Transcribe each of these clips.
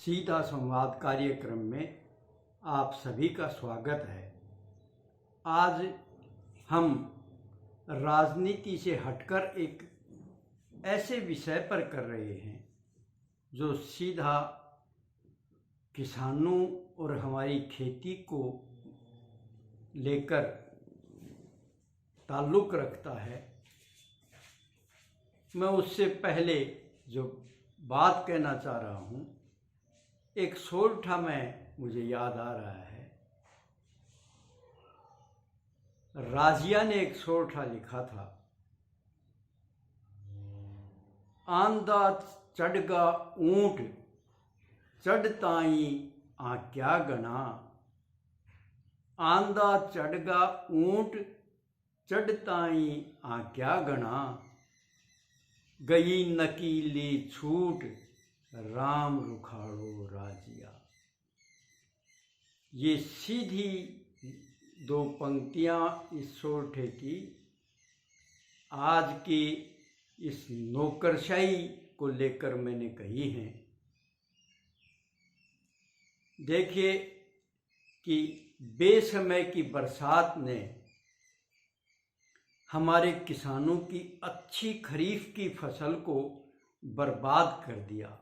सीधा संवाद कार्यक्रम में आप सभी का स्वागत है। आज हम राजनीति से हटकर एक ऐसे विषय पर कर रहे हैं जो सीधा किसानों और हमारी खेती को लेकर ताल्लुक़ रखता है। मैं उससे पहले जो बात कहना चाह रहा हूँ, एक सोरठा में मुझे याद आ रहा है। राजिया ने एक सोरठा लिखा था, आंदा चढ़गा ऊंट चढ़ताई आ क्या गना। आंदा चढ़गा ऊंट चढ़ताई आ क्या गना। गई नकीली छूट राम रुखाड़ो राजिया। ये सीधी दो पंक्तियां इस सोरठे की आज की इस नौकरशाही को लेकर मैंने कही हैं। देखिए कि बेसमय की बरसात ने हमारे किसानों की अच्छी खरीफ की फसल को बर्बाद कर दिया।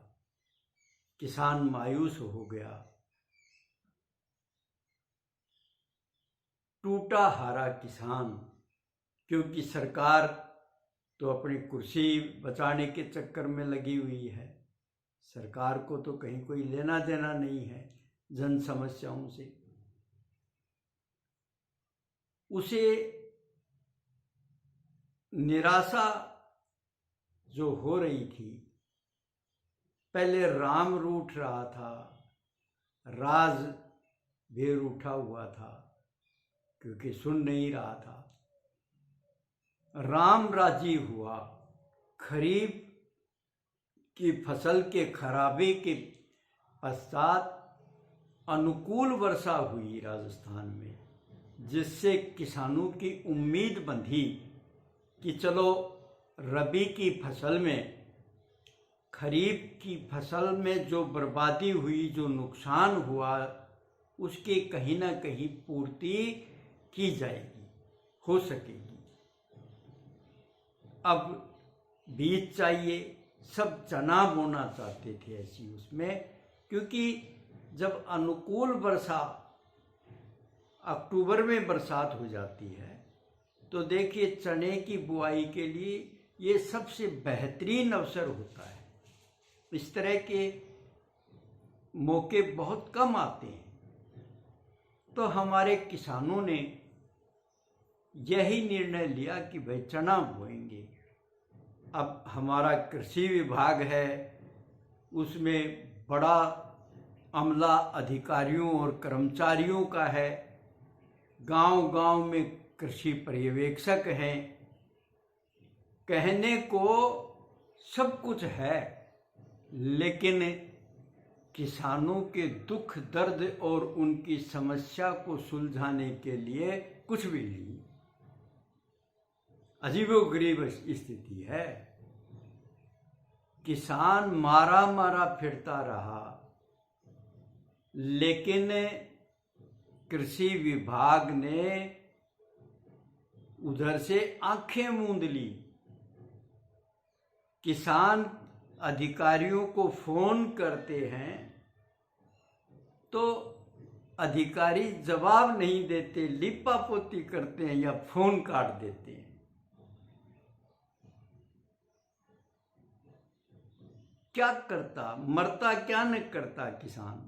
किसान मायूस हो गया, टूटा हारा किसान, क्योंकि सरकार तो अपनी कुर्सी बचाने के चक्कर में लगी हुई है। सरकार को तो कहीं कोई लेना देना नहीं है जन समस्याओं से। उसे निराशा जो हो रही थी, पहले राम रूठ रहा था, राज भी रूठा हुआ था क्योंकि सुन नहीं रहा था। राम राजी हुआ। खरीफ की फसल के खराबे के पश्चात अनुकूल वर्षा हुई राजस्थान में, जिससे किसानों की उम्मीद बंधी कि चलो रबी की फसल में, खरीफ की फसल में जो बर्बादी हुई, जो नुकसान हुआ, उसकी कहीं ना कहीं पूर्ति की जाएगी, हो सकेगी। अब बीज चाहिए, सब चना बोना चाहते थे ऐसी उसमें, क्योंकि जब अनुकूल वर्षा अक्टूबर में बरसात हो जाती है तो देखिए चने की बुआई के लिए ये सबसे बेहतरीन अवसर होता है। इस तरह के मौके बहुत कम आते हैं। तो हमारे किसानों ने यही निर्णय लिया कि भाई चना बोएंगे। अब हमारा कृषि विभाग है, उसमें बड़ा अमला अधिकारियों और कर्मचारियों का है। गांव-गांव में कृषि पर्यवेक्षक हैं। कहने को सब कुछ है, लेकिन किसानों के दुख दर्द और उनकी समस्या को सुलझाने के लिए कुछ भी नहीं। अजीबोगरीब स्थिति है। किसान मारा मारा फिरता रहा, लेकिन कृषि विभाग ने उधर से आंखें मूंद ली। किसान अधिकारियों को फोन करते हैं तो अधिकारी जवाब नहीं देते, लिपापोती करते हैं या फोन काट देते हैं। क्या करता, मरता क्या न करता किसान।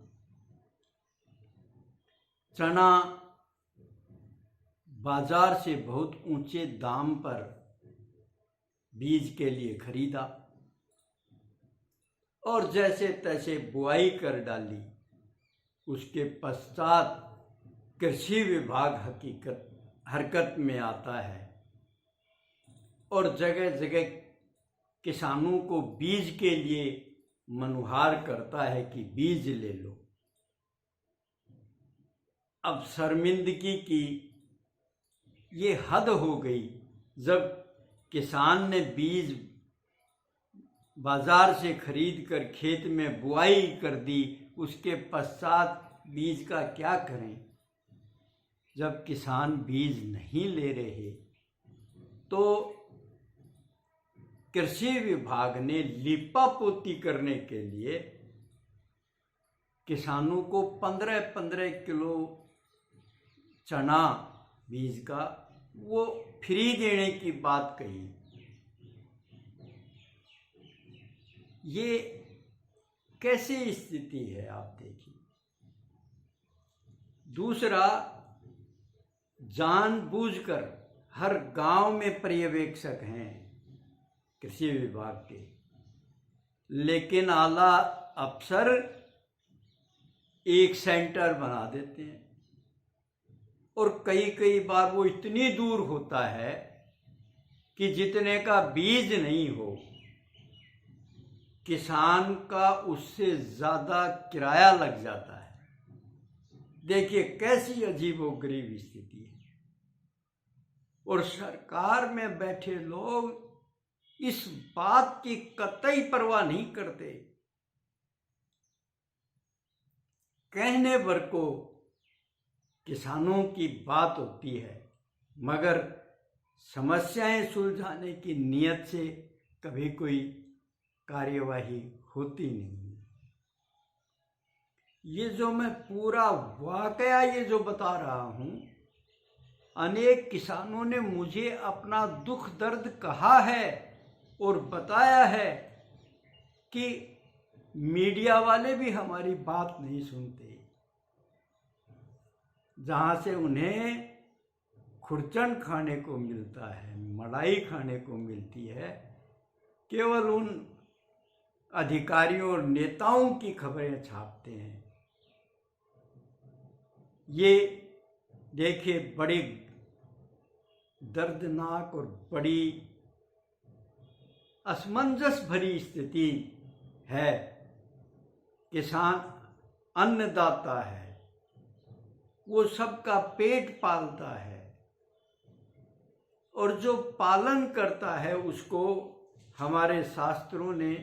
चना बाजार से बहुत ऊंचे दाम पर बीज के लिए खरीदा और जैसे तैसे बुआई कर डाली। उसके पश्चात कृषि विभाग हरकत में आता है और जगह जगह किसानों को बीज के लिए मनुहार करता है कि बीज ले लो। अब शर्मिंदगी की ये हद हो गई। जब किसान ने बीज बाजार से खरीद कर खेत में बुआई कर दी, उसके पश्चात बीज का क्या करें? जब किसान बीज नहीं ले रहे तो कृषि विभाग ने लिपापोती करने के लिए किसानों को 15-15 किलो चना बीज का वो फ्री देने की बात कही। ये कैसी स्थिति है आप देखिए। दूसरा, जानबूझकर हर गांव में पर्यवेक्षक हैं कृषि विभाग के, लेकिन आला अफसर एक सेंटर बना देते हैं और कई बार वो इतनी दूर होता है कि जितने का बीज नहीं हो, किसान का उससे ज़्यादा किराया लग जाता है। देखिए कैसी अजीबोगरीब स्थिति है। और सरकार में बैठे लोग इस बात की कतई परवाह नहीं करते। कहने भर को किसानों की बात होती है, मगर समस्याएं सुलझाने की नीयत से कभी कोई कार्यवाही होती नहीं। ये जो मैं पूरा वाकया ये जो बता रहा हूं, अनेक किसानों ने मुझे अपना दुख दर्द कहा है और बताया है कि मीडिया वाले भी हमारी बात नहीं सुनते। जहां से उन्हें खुरचन खाने को मिलता है, मलाई खाने को मिलती है, केवल उन अधिकारियों और नेताओं की खबरें छापते हैं। ये देखिए बड़ी दर्दनाक और बड़ी असमंजस भरी स्थिति है। किसान अन्नदाता है, वो सबका पेट पालता है और जो पालन करता है उसको हमारे शास्त्रों ने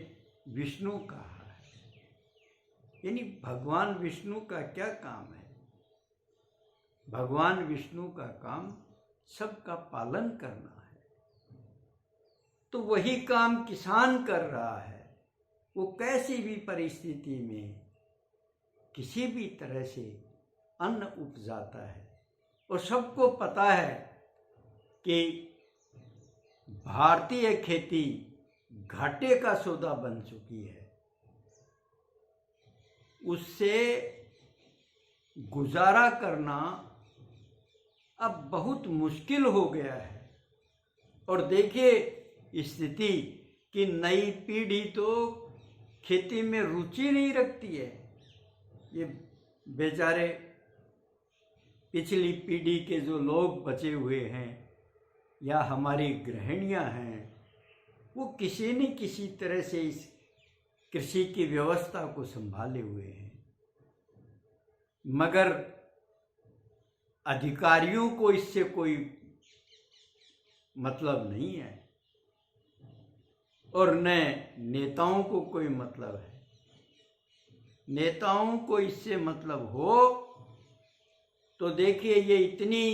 विष्णु कहा है। यानी भगवान विष्णु का क्या काम है? भगवान विष्णु का काम सबका पालन करना है। तो वही काम किसान कर रहा है। वो कैसी भी परिस्थिति में किसी भी तरह से अन्न उपजाता है और सबको पता है कि भारतीय खेती घाटे का सौदा बन चुकी है। उससे गुजारा करना अब बहुत मुश्किल हो गया है। और देखिए स्थिति कि नई पीढ़ी तो खेती में रुचि नहीं रखती है। ये बेचारे पिछली पीढ़ी के जो लोग बचे हुए हैं या हमारी गृहिणियां हैं, वो किसी न किसी तरह से इस कृषि की व्यवस्था को संभाले हुए हैं, मगर अधिकारियों को इससे कोई मतलब नहीं है और न नेताओं को कोई मतलब है। नेताओं को इससे मतलब हो तो देखिए ये इतनी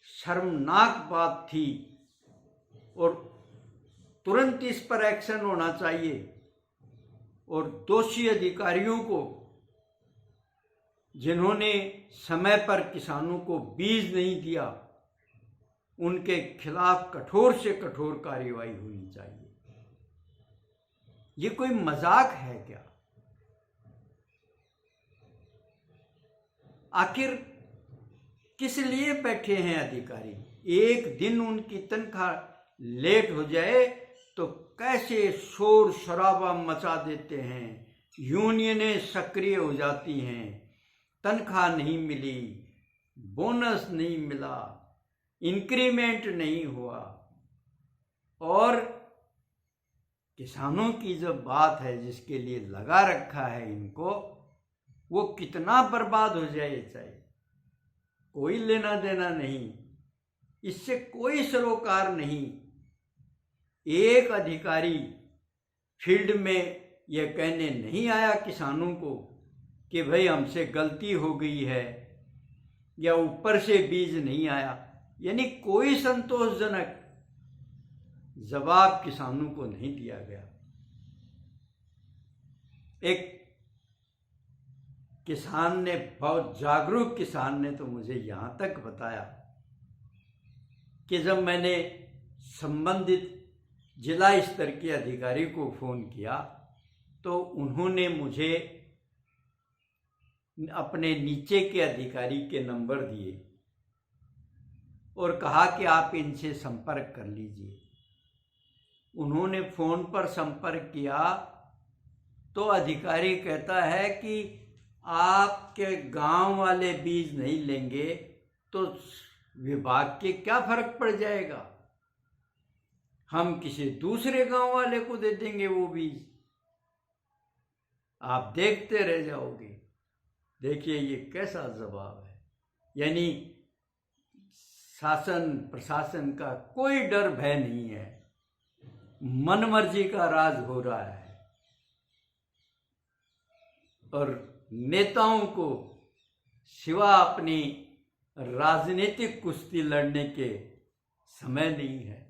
शर्मनाक बात थी और तुरंत इस पर एक्शन होना चाहिए और दोषी अधिकारियों को, जिन्होंने समय पर किसानों को बीज नहीं दिया, उनके खिलाफ कठोर से कठोर कार्रवाई होनी चाहिए। ये कोई मजाक है क्या? आखिर किस लिए बैठे हैं अधिकारी? एक दिन उनकी तनख्वाह लेट हो जाए तो कैसे शोर शराबा मचा देते हैं, यूनियनें सक्रिय हो जाती हैं, तनख्वाह नहीं मिली, बोनस नहीं मिला, इंक्रीमेंट नहीं हुआ। और किसानों की जो बात है जिसके लिए लगा रखा है इनको, वो कितना बर्बाद हो जाए चाहे, कोई लेना देना नहीं, इससे कोई सरोकार नहीं। एक अधिकारी फील्ड में यह कहने नहीं आया किसानों को कि भाई हमसे गलती हो गई है या ऊपर से बीज नहीं आया, यानी कोई संतोषजनक जवाब किसानों को नहीं दिया गया। एक किसान ने, बहुत जागरूक किसान ने तो मुझे यहां तक बताया कि जब मैंने संबंधित जिला स्तर के अधिकारी को फोन किया तो उन्होंने मुझे अपने नीचे के अधिकारी के नंबर दिए और कहा कि आप इनसे संपर्क कर लीजिए। उन्होंने फोन पर संपर्क किया तो अधिकारी कहता है कि आपके गांव वाले बीज नहीं लेंगे तो विभाग के क्या फर्क पड़ जाएगा, हम किसी दूसरे गांव वाले को दे देंगे वो बीज, आप देखते रह जाओगे। देखिए ये कैसा जवाब है, यानी शासन प्रशासन का कोई डर भय नहीं है, मनमर्जी का राज हो रहा है और नेताओं को सिवा अपनी राजनीतिक कुश्ती लड़ने के समय नहीं है।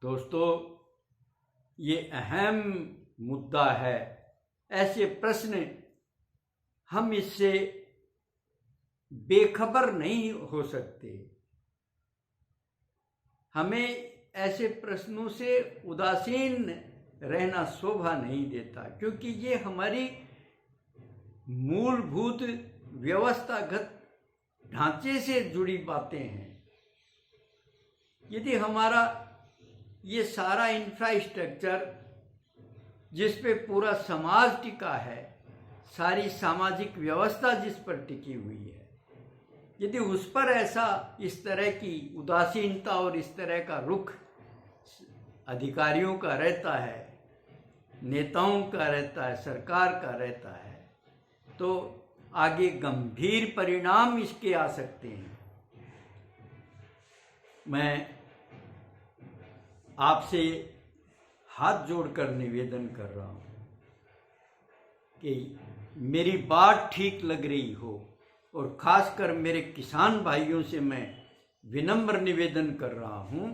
दोस्तों, ये अहम मुद्दा है। ऐसे प्रश्न हम इससे बेखबर नहीं हो सकते। हमें ऐसे प्रश्नों से उदासीन रहना शोभा नहीं देता, क्योंकि ये हमारी मूलभूत व्यवस्थागत ढांचे से जुड़ी बातें हैं। यदि हमारा ये सारा इंफ्रास्ट्रक्चर जिस पे पूरा समाज टिका है, सारी सामाजिक व्यवस्था जिस पर टिकी हुई है, यदि उस पर ऐसा इस तरह की उदासीनता और इस तरह का रुख अधिकारियों का रहता है, नेताओं का रहता है, सरकार का रहता है, तो आगे गंभीर परिणाम इसके आ सकते हैं। मैं आपसे हाथ जोड़कर निवेदन कर रहा हूं कि मेरी बात ठीक लग रही हो, और खासकर मेरे किसान भाइयों से मैं विनम्र निवेदन कर रहा हूं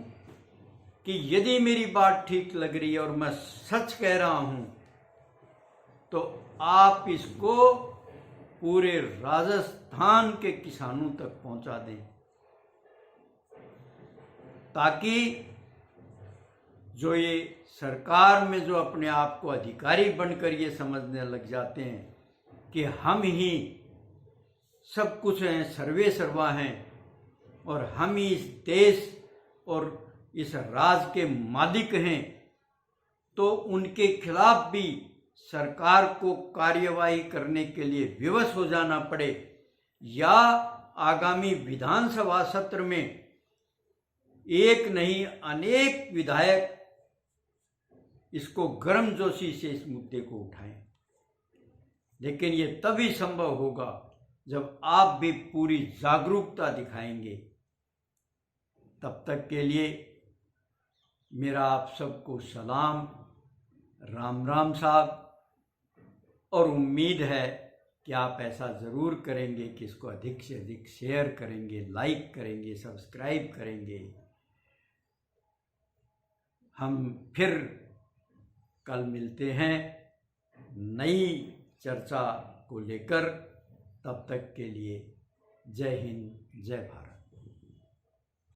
कि यदि मेरी बात ठीक लग रही है और मैं सच कह रहा हूं तो आप इसको पूरे राजस्थान के किसानों तक पहुंचा दें, ताकि जो ये सरकार में जो अपने आप को अधिकारी बनकर ये समझने लग जाते हैं कि हम ही सब कुछ हैं, सर्वे सर्वा हैं और हम ही इस देश और इस राज के मालिक हैं, तो उनके खिलाफ भी सरकार को कार्यवाही करने के लिए विवश हो जाना पड़े, या आगामी विधानसभा सत्र में एक नहीं अनेक विधायक इसको गर्मजोशी से इस मुद्दे को उठाएं। लेकिन ये तभी संभव होगा जब आप भी पूरी जागरूकता दिखाएंगे। तब तक के लिए मेरा आप सबको सलाम, राम राम साहब, और उम्मीद है कि आप ऐसा ज़रूर करेंगे कि इसको अधिक से अधिक शेयर करेंगे, लाइक करेंगे, सब्सक्राइब करेंगे। हम फिर कल मिलते हैं नई चर्चा को लेकर। तब तक के लिए जय हिंद, जय भारत।